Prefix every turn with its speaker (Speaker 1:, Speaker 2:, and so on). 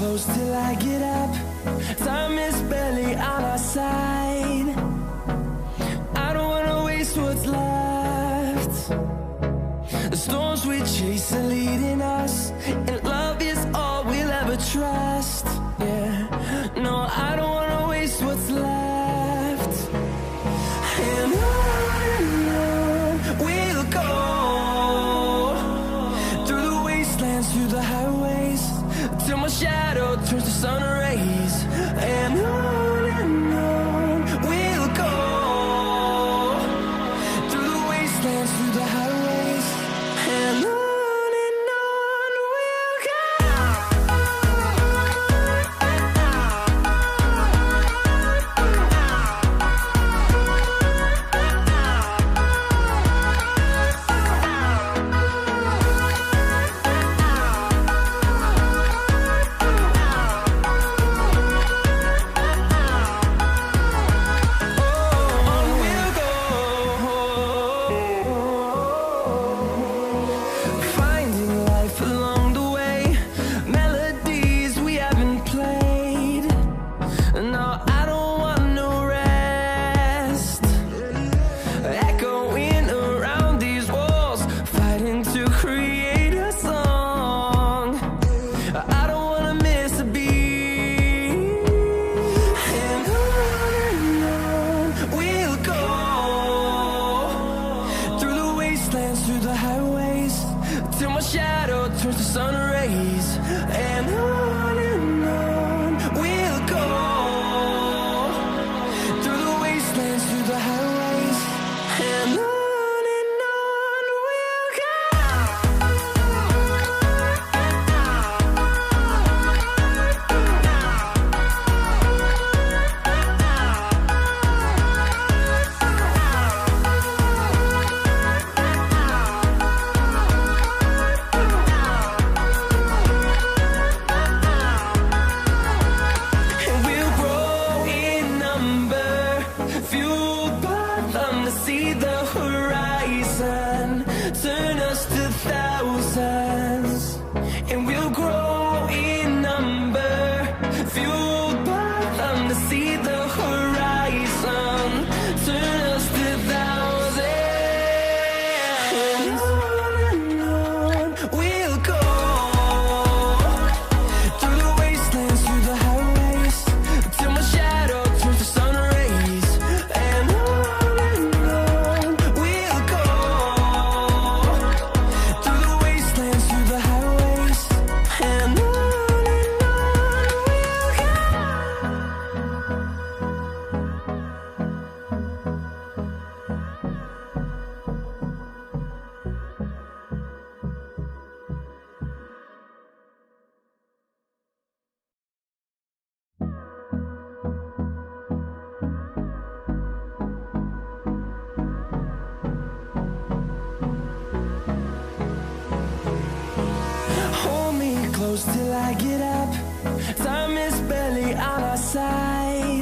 Speaker 1: close till I get up. Time is barely on our side. I don't wanna waste what's left. The storms we chase are leading us, and love is all we'll ever trust. Yeah, no, I don't wanna waste what's left. And on we'll go, through the wastelands, through the highways, till my shadow turns to sun rays. And on we'll go, through the wastelands, through the highways, and on we'll go. Through the highways, till my shadow turns to sun rays. And on we'll go, through the wastelands, through the highways, and on we'll go. Turn us to thousands, and we'll grow in number, fueled by them to see the horizon. Turn us to thousands, and on we'll go, through the wastelands, through the highways, till my shadow turns to sun rays. And on we'll go, through the wastelands, through the highways, and on we'll go. Hold me close till I get up. Time is barely on our side.